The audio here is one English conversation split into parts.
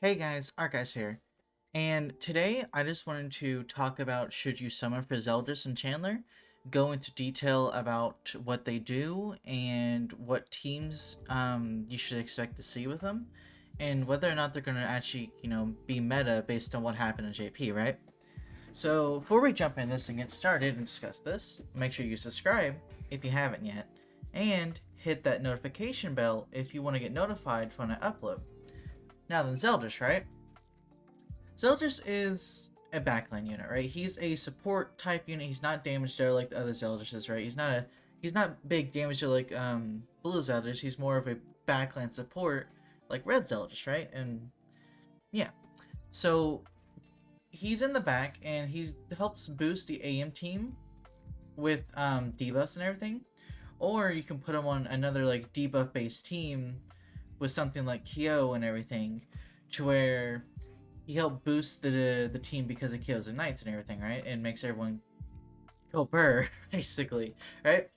Hey guys, ArkhIce here, and today I just wanted to talk about should you summon for Zeldris and Chandler, go into detail about what they do and what teams you should expect to see with them, and whether or not they're going to actually, be meta based on what happened in JP, right? So before we jump in this and get started and discuss this, make sure you subscribe if you haven't yet, and hit that notification bell if you want to get notified when I upload. Now then, Zeldris, right? Zeldris is a backline unit, right? He's a support type unit. He's not damage dealer like the other Zeldrises, right? He's not big damage dealer like blue Zeldris. He's more of a backline support like red Zeldris, right? And yeah, so he's in the back and he helps boost the AM team with debuffs and everything. Or you can put him on another like debuff based team with something like Kyo and everything, to where he helped boost the team because of Kyo's and Knights and everything, right? And makes everyone go burr, basically, right?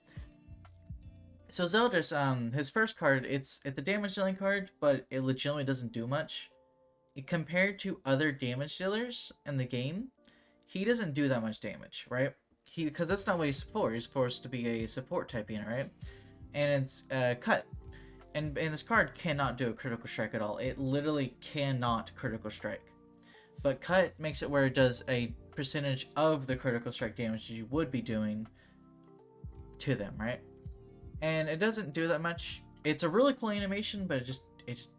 So Zeldris, his first card, it's a damage dealing card, but it legitimately doesn't do much. Compared to other damage dealers in the game, he doesn't do that much damage, right? Because that's not what he's for. He's forced to be a support type unit, right? And it's cut. And this card cannot do a critical strike at all. It literally cannot critical strike. But cut makes it where it does a percentage of the critical strike damage you would be doing to them, right? And it doesn't do that much. It's a really cool animation, but it just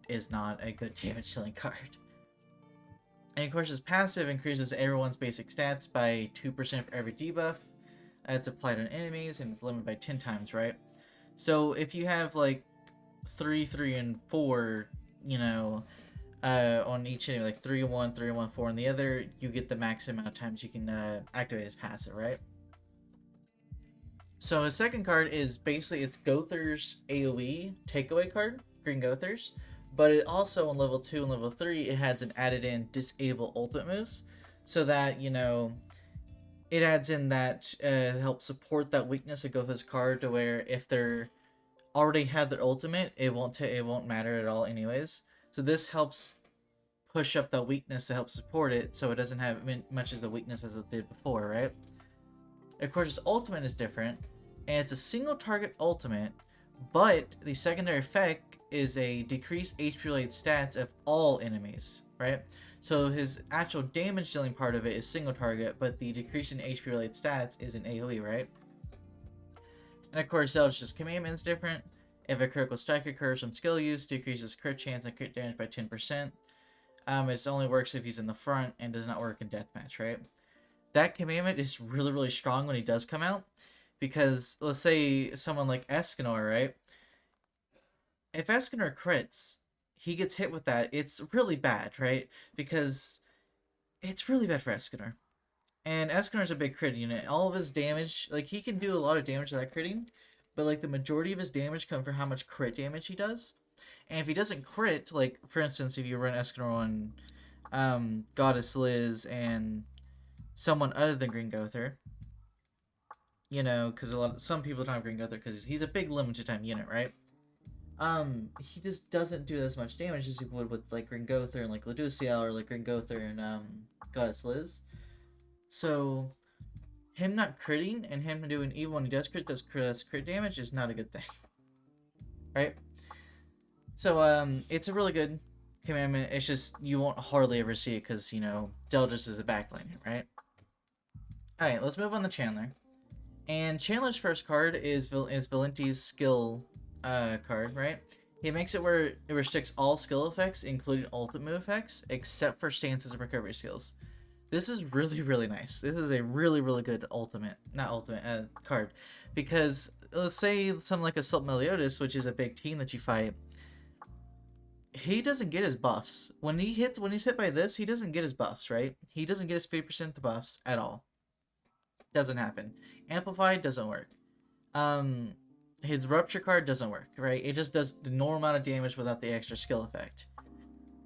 is not a good damage dealing card. And of course, his passive increases everyone's basic stats by 2% for every debuff. It's applied on enemies and it's limited by 10 times, right? So if you have like 3, 3, and 4, on each enemy, like 3, 1, 3, 1, 4, and the other, you get the max amount of times you can activate his passive, right? So his second card is basically it's Gother's AoE takeaway card, Green Gother's, but it also on level 2 and level 3 it has an added in disable ultimate moves, so that it adds in that helps support that weakness of Gother's card, to where if they're already have their ultimate, it won't matter at all anyways. So this helps push up the weakness to help support it, so it doesn't have much as the weakness as it did before, right? Of course, his ultimate is different, and it's a single target ultimate, but the secondary effect is a decreased HP related stats of all enemies, right? So his actual damage dealing part of it is single target, but the decrease in HP related stats is an AoE, right? And of course, Zeldris' commandment is different. If a critical strike occurs from skill use, decreases crit chance and crit damage by 10%. It only works if he's in the front and does not work in deathmatch, right? That commandment is really, really strong when he does come out, because let's say someone like Escanor, right? If Escanor crits, he gets hit with that, it's really bad, right? Because it's really bad for Escanor. And Escanor's a big crit unit. All of his damage, like, he can do a lot of damage without critting, but like the majority of his damage comes from how much crit damage he does. And if he doesn't crit, like for instance, if you run Escanor on Goddess Liz and someone other than Green Gother, because some people don't have Green Gother because he's a big limited time unit, right? He just doesn't do as much damage as he would with like Green Gother and like Laduciel, or like Green Gother and Goddess Liz. So him not critting and him doing, even when he does crit damage is not a good thing, right? So it's a really good commandment. It's just you won't hardly ever see it because Zeldris is a backline, right? All right, let's move on to Chandler. And Chandler's first card is Valenti's skill card, right? He makes it where it restricts all skill effects, including ultimate move effects, except for stances and recovery skills. This is really, really nice. This is a really, really good card. Because let's say something like Assault Meliodas, which is a big team that you fight, he doesn't get his buffs. When he's hit by this, he doesn't get his buffs, right? He doesn't get his 50% buffs at all. Doesn't happen. Amplified doesn't work. His Rupture card doesn't work, right? It just does the normal amount of damage without the extra skill effect.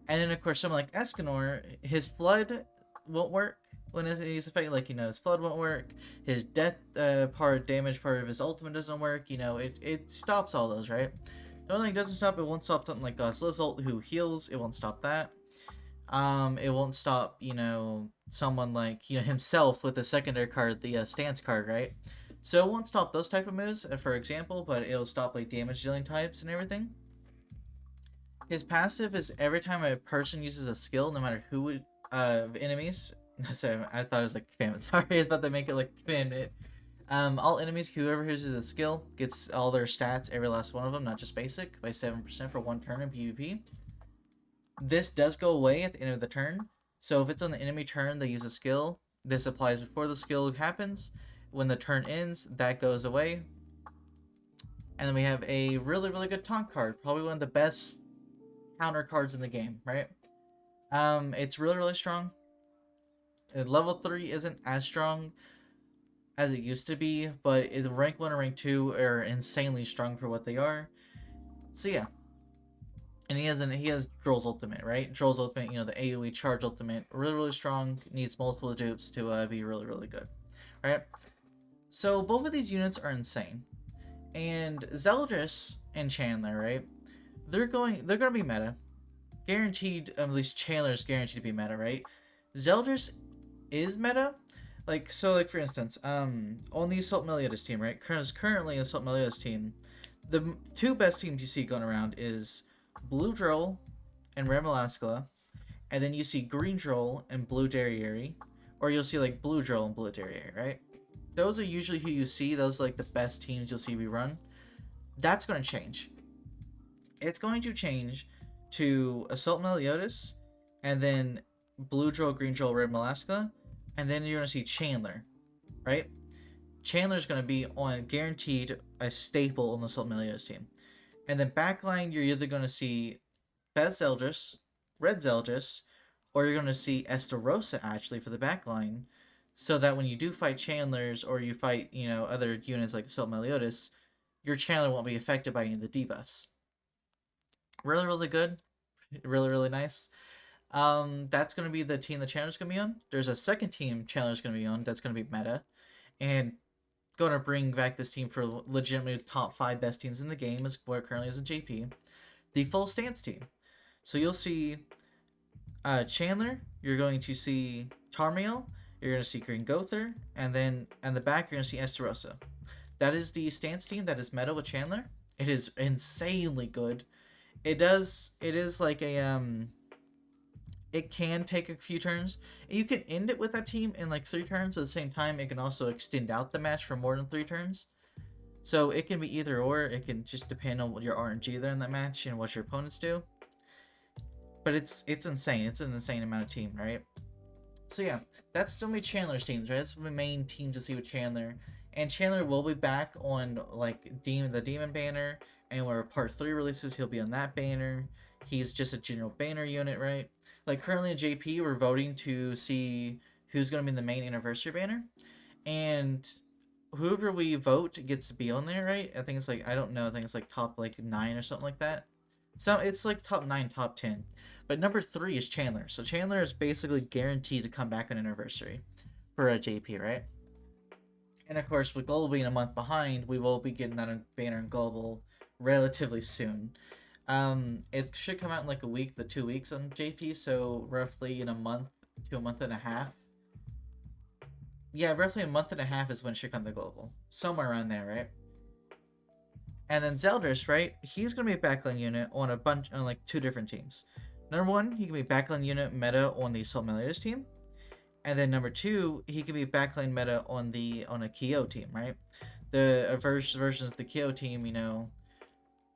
And then of course someone like Escanor, his Flood won't work when he's affected. Like, his Flood won't work. His death damage part of his ultimate doesn't work. It stops all those, right? The only thing it doesn't stop, it won't stop something like Goddess Liz ult, who heals. It won't stop that. It won't stop, someone like, himself with the secondary card, the stance card, right? So it won't stop those type of moves, for example, but it'll stop like damage dealing types and everything. His passive is every time a person uses a skill, no matter who enemies. Sorry, I thought it was like commandment. Sorry, I was about to make it like commandment. All enemies, whoever uses a skill, gets all their stats, every last one of them, not just basic, by 7% for one turn in PvP. This does go away at the end of the turn. So if it's on the enemy turn, they use a skill. This applies before the skill happens. When the turn ends, that goes away. And then we have a really, really good taunt card. Probably one of the best counter cards in the game, right? It's really, really strong. Level 3 isn't as strong as it used to be, but rank 1 and rank 2 are insanely strong for what they are. So yeah. And he has Droll's ultimate, right? Droll's ultimate, the AoE charge ultimate, really, really strong. Needs multiple dupes to be really, really good, right? So both of these units are insane. And Zeldris and Chandler, right? They're gonna be meta. Guaranteed, at least Chandler's guaranteed to be meta, right? Zeldris is meta. Like, for instance, on the Assault Meliodas team, right? Currently Assault Meliodas team, the two best teams you see going around is Blue Droll and Red Melascula, and then you see Green Droll and Blue Derriere, or you'll see like Blue Droll and Blue Derriere, right? Those are usually who you see. Those are like the best teams you'll see rerun. That's going to change. It's going to change to Assault Meliodas, and then Blue Droll, Green Droll, Red Melascula, and then you're going to see Chandler, right? Chandler's going to be on guaranteed a staple on the Assault Meliodas team. And then backline, you're either going to see Fez Zeldris, Red Zeldris, or you're going to see Estarossa actually for the backline, so that when you do fight Chandlers or you fight, other units like Assault Meliodas, your Chandler won't be affected by any of the debuffs. Really, really good. Really, really nice. That's going to be the team the Chandler's going to be on. There's a second team Chandler's going to be on that's going to be meta. And going to bring back this team for legitimately top 5 best teams in the game, is where it currently is in JP. The full stance team. So you'll see Chandler, you're going to see Tarmiel, you're going to see Green Gother, and then in the back you're going to see Estarossa. That is the stance team that is meta with Chandler. It is insanely good. It is like a it can take a few turns. You can end it with that team in like 3 turns, but at the same time it can also extend out the match for more than 3 turns. So it can be either or. It can just depend on what your RNG there in that match and what your opponents do. But it's insane. It's an insane amount of team, right? So yeah, that's so many Chandler's teams, right? That's the main team to see with Chandler. And Chandler will be back on like the Demon banner, and where Part 3 releases, he'll be on that banner. He's just a general banner unit, right? Like currently in JP, we're voting to see who's going to be in the main anniversary banner, and whoever we vote gets to be on there, right? I think it's like, I don't know, I think it's like top like 9 or something like that. So it's like top 9, top 10. But number 3 is Chandler. So Chandler is basically guaranteed to come back on anniversary for a JP, right? And of course, with Global being a month behind, we will be getting that banner in Global relatively soon. It should come out in like a week to 2 weeks on JP, so roughly in a month to a month and a half. Yeah, roughly a month and a half is when it should come to Global. Somewhere around there, right? And then Zeldris, right? He's going to be a backline unit on like 2 different teams. Number 1, he can be backline unit meta on the Assault Meliodas team. And then number 2, he can be backline meta on a Kyo team, right? The versions of the Kyo team,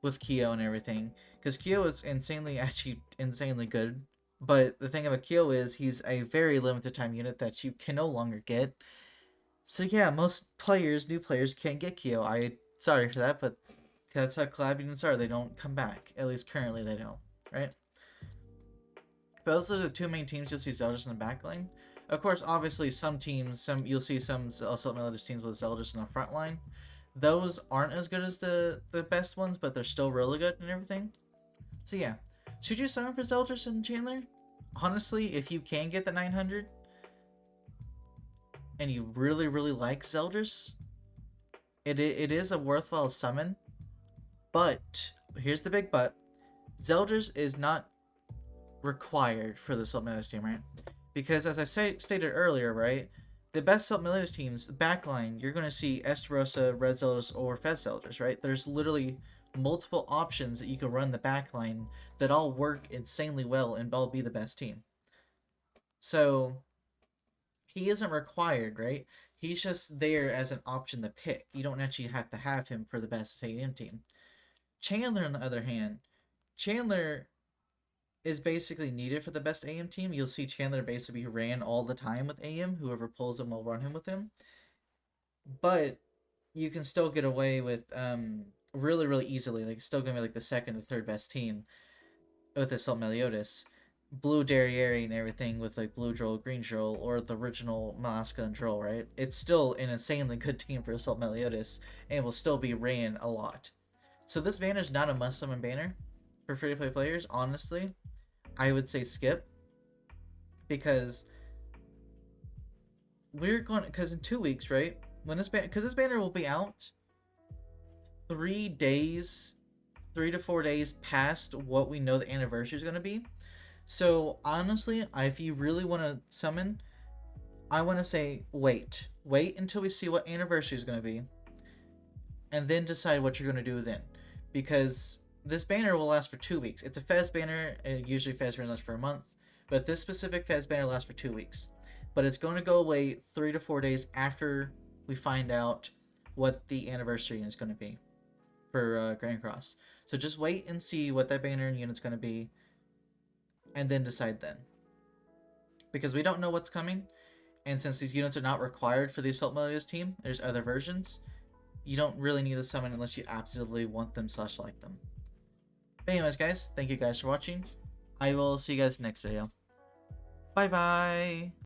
with Kyo and everything. Because Kyo is insanely good. But the thing about Kyo is he's a very limited time unit that you can no longer get. So yeah, most new players can't get Kyo. Sorry for that, but that's how collab units are. They don't come back. At least currently they don't, right? But those are the 2 main teams you'll see Zeldris in the backline. Of course, obviously, you'll see some Assault Meliodas teams with Zeldris in the front line. Those aren't as good as the best ones, but they're still really good and everything. So yeah, should you summon for Zeldris and Chandler? Honestly, if you can get the 900, and you really, really like Zeldris, it is a worthwhile summon. But here's the big but: Zeldris is not required for the Assault Melodious team, right? Because as I stated earlier, right, the best Assault Melodious teams, backline, you're going to see Estarossa, Red Zeldris, or Fez Zeldris, right? There's literally multiple options that you can run the backline that all work insanely well and all be the best team. So he isn't required, right? He's just there as an option to pick. You don't actually have to have him for the best AM team. Chandler, on the other hand, Chandler is basically needed for the best AM team. You'll see Chandler basically ran all the time with AM. Whoever pulls him will run him with him. But you can still get away with really, really easily. Like, still gonna be like the second or third best team with Assault Meliodas. Blue Derriere and everything with like blue Droll, green Droll, or the original Malaska and Droll, right? It's still an insanely good team for Assault Meliodas and will still be ran a lot. So this banner is not a must summon banner for free to play players. Honestly, I would say skip, because we're going, because in 2 weeks, right? When this because this banner will be out 3 days, 3 to 4 days past what we know the anniversary is going to be. So honestly, if you really want to summon, I want to say wait until we see what anniversary is going to be, and then decide what you're going to do then, because this banner will last for 2 weeks. It's a Fez banner. Usually Fez banner lasts for a month, but this specific Fez banner lasts for 2 weeks. But it's going to go away 3 to 4 days after we find out what the anniversary is going to be for Grand Cross. So just wait and see what that banner unit's going to be, and then decide then. Because we don't know what's coming, and since these units are not required for the Assault Melodious team, there's other versions, you don't really need to summon unless you absolutely want them / like them. But anyways, guys, thank you guys for watching. I will see you guys next video. Bye bye!